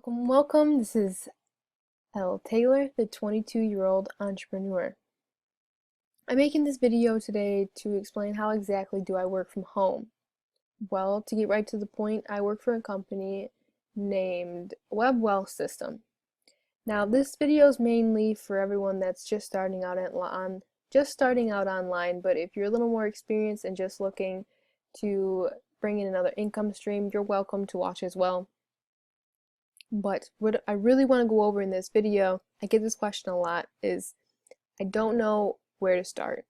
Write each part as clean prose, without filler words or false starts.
Welcome. This is Elle Taylor, the 22-year-old entrepreneur. I'm making this video today to explain how exactly do I work from home. Well, to get right to the point, I work for a company named WebWealth System. Now, this video is mainly for everyone that's just starting out online, but if you're a little more experienced and just looking to bring in another income stream, you're welcome to watch as well. But what I really want to go over in this video, I get this question a lot, is I don't know where to start.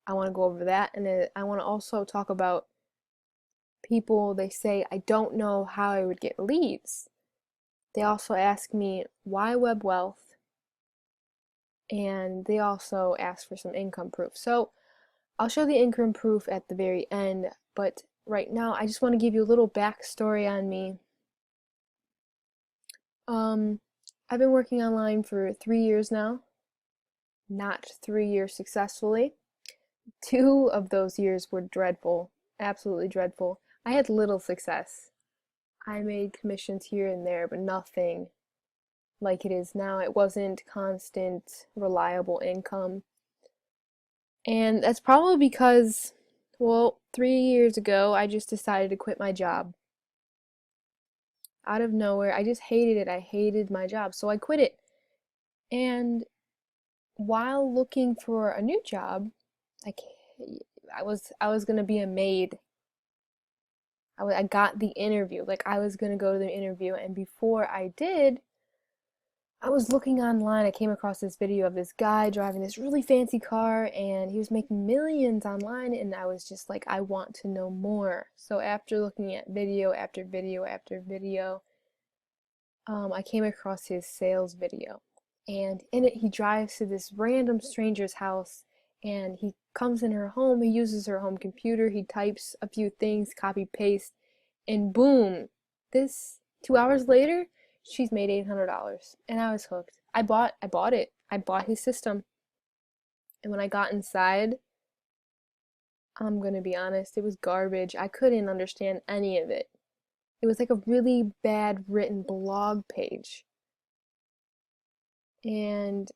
I want to go over that, and then I want to also talk about people, they say, I don't know how I would get leads. They also ask me, why web wealth? And they also ask for some income proof. So I'll show the income proof at the very end, but right now I just want to give you a little backstory on me. I've been working online for 3 years now. Not 3 years successfully. 2 of those years were dreadful, absolutely dreadful. I had little success. I made commissions here and there, but nothing like it is now. It wasn't constant, reliable income. And that's probably because, well, 3 years ago, I just decided to quit my job. Out of nowhere, I just hated it. I hated my job, so I quit it. And while looking for a new job, like I was gonna be a maid. I got the interview. Like I was gonna go to the interview, and before I did, I was looking online. I came across this video of this guy driving this really fancy car, and he was making millions online. And I was just like, I want to know more. So after looking at video after video after video, I came across his sales video. And in it, he drives to this random stranger's house and he comes in her home. He uses her home computer. He types a few things, copy paste, and boom, this 2 hours later, she's made $800 and I was hooked. I bought it. I bought his system. And when I got inside, I'm gonna be honest, it was garbage. I couldn't understand any of it. It was like a really bad written blog page. And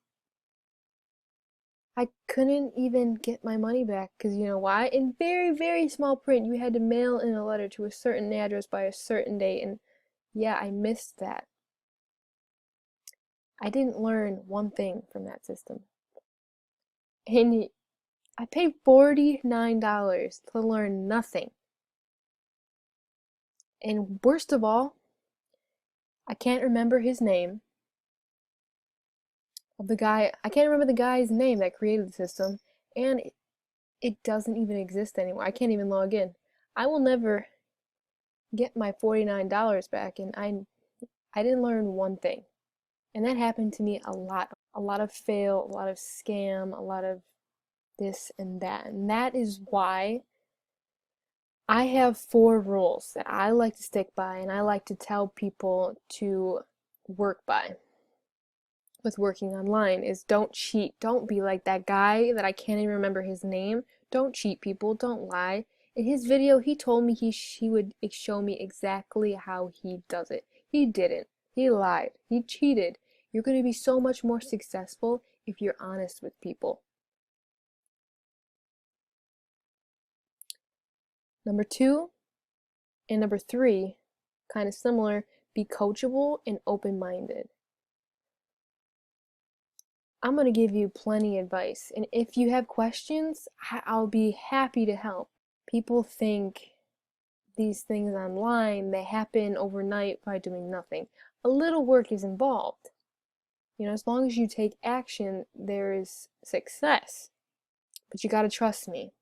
I couldn't even get my money back because you know why? In very, very small print, you had to mail in a letter to a certain address by a certain date. And yeah, I missed that. I didn't learn one thing from that system. And I paid $49 to learn nothing. And worst of all, I can't remember his name. I can't remember the guy's name that created the system, and it doesn't even exist anymore. I can't even log in. I will never get my $49 back, and I didn't learn one thing. And that happened to me a lot. A lot of fail, a lot of scam, a lot of this and that. And that is why I have 4 rules that I like to stick by and I like to tell people to work by with working online is don't cheat. Don't be like that guy that I can't even remember his name. Don't cheat people. Don't lie. In his video, he told me he would show me exactly how he does it. He didn't. He lied. He cheated. You're going to be so much more successful if you're honest with people. Number 2 and number 3, kind of similar, be coachable and open-minded. I'm going to give you plenty of advice, and if you have questions, I'll be happy to help. People think these things online, they happen overnight by doing nothing. A little work is involved. You know, as long as you take action, there is success. But you gotta trust me.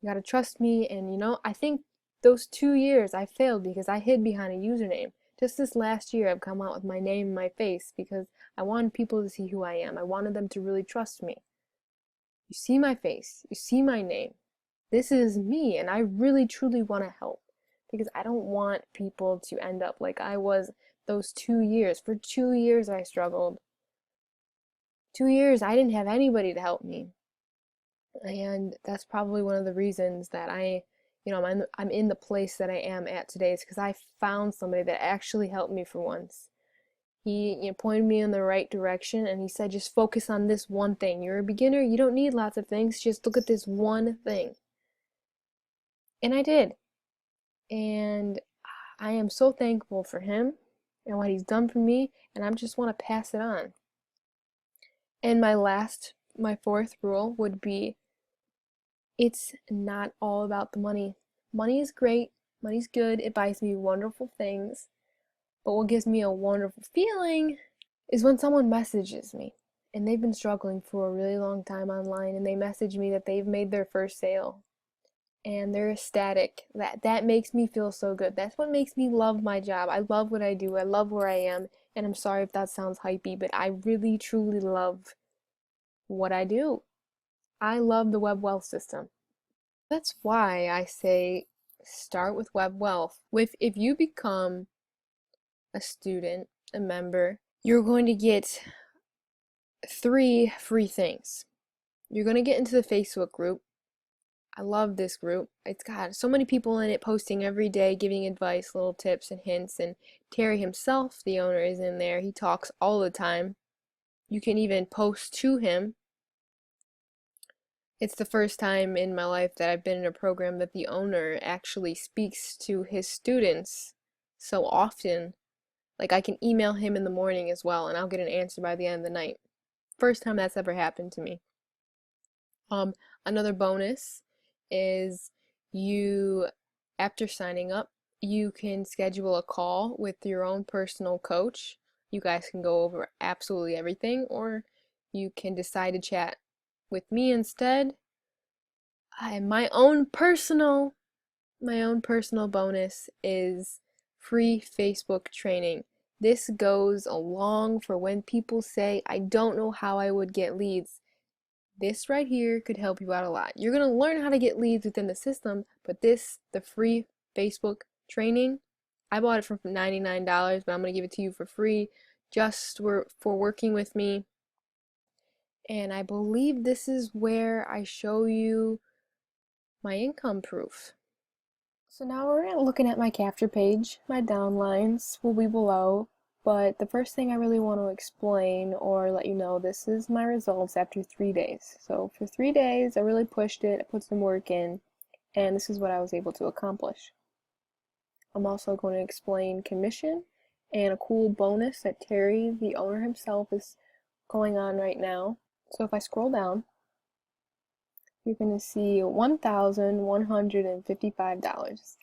You gotta trust me, and you know, I think those 2 years I failed because I hid behind a username. Just this last year, I've come out with my name and my face because I wanted people to see who I am. I wanted them to really trust me. You see my face, you see my name. This is me, and I really truly want to help because I don't want people to end up like I was those 2 years. For 2 years, I struggled. 2 years, I didn't have anybody to help me. And that's probably one of the reasons that I I'm in the place that I am at today is because I found somebody that actually helped me for once. He, pointed me in the right direction, and he said, just focus on this one thing. You're a beginner, you don't need lots of things, just look at this one thing. And I did. And I am so thankful for him and what he's done for me, and I just want to pass it on. And my fourth rule would be, it's not all about the money. Money is great, money's good, it buys me wonderful things, but what gives me a wonderful feeling is when someone messages me and they've been struggling for a really long time online and they message me that they've made their first sale and they're ecstatic. That makes me feel so good. That's what makes me love my job. I love what I do. I love where I am. And I'm sorry if that sounds hypey, but I really truly love what I do. I love the WebWealth system. That's why I say start with WebWealth. If you become a student, a member, you're going to get 3 free things. You're going to get into the Facebook group. I love this group. It's got so many people in it posting every day, giving advice, little tips and hints. And Terry himself, the owner, is in there. He talks all the time. You can even post to him. It's the first time in my life that I've been in a program that the owner actually speaks to his students so often. Like, I can email him in the morning as well, and I'll get an answer by the end of the night. First time that's ever happened to me. Another bonus is after signing up, you can schedule a call with your own personal coach. You guys can go over absolutely everything, or you can decide to chat with me instead. My own personal bonus is free Facebook training. This goes along for when people say, I don't know how I would get leads. This right here could help you out a lot. You're going to learn how to get leads within the system, but the free Facebook training, I bought it for $99, but I'm going to give it to you for free just for working with me. And I believe this is where I show you my income proof. So now we're looking at my capture page. My downlines will be below, but the first thing I really want to explain or let you know, this is my results after 3 days. So for 3 days, I really pushed it, I put some work in, and this is what I was able to accomplish. I'm also going to explain commission and a cool bonus that Terry, the owner himself, is going on right now. So if I scroll down, you're going to see $1,155.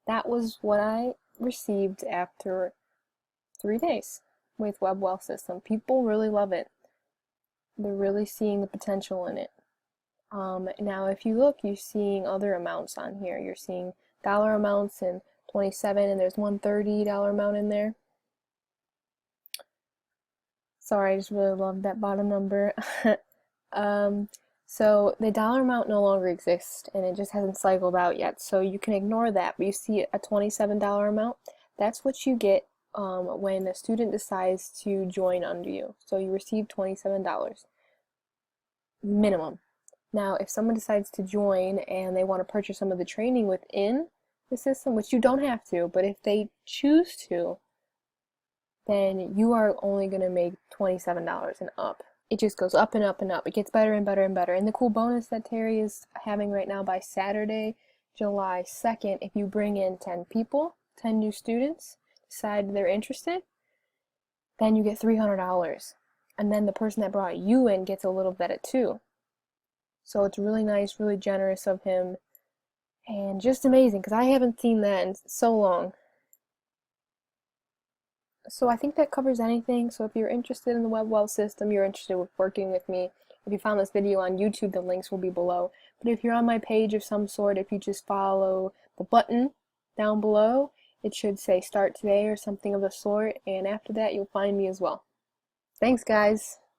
That was what I received after 3 days with WebWealth System. People really love it. They're really seeing the potential in it. Now if you look, you're seeing other amounts on here. You're seeing dollar amounts and 27, and there's one $30 amount in there. Sorry, I just really love that bottom number. So the dollar amount no longer exists, and it just hasn't cycled out yet, so you can ignore that. But you see a $27 amount, that's what you get when a student decides to join under you. So you receive $27 minimum. Now if someone decides to join and they want to purchase some of the training within the system, which you don't have to, but if they choose to, then you are only going to make $27 and up. It just goes up and up and up. It gets better and better and better. And the cool bonus that Terry is having right now, by Saturday, July 2nd, if you bring in 10 people, 10 new students, decide they're interested, then you get $300. And then the person that brought you in gets a little bit of it too. So it's really nice, really generous of him, and just amazing, because I haven't seen that in so long. So I think that covers anything. So if you're interested in the WebWealth system, you're interested with working with me, if you found this video on YouTube, the links will be below. But if you're on my page of some sort, if you just follow the button down below, it should say start today or something of the sort, and after that you'll find me as well. Thanks guys!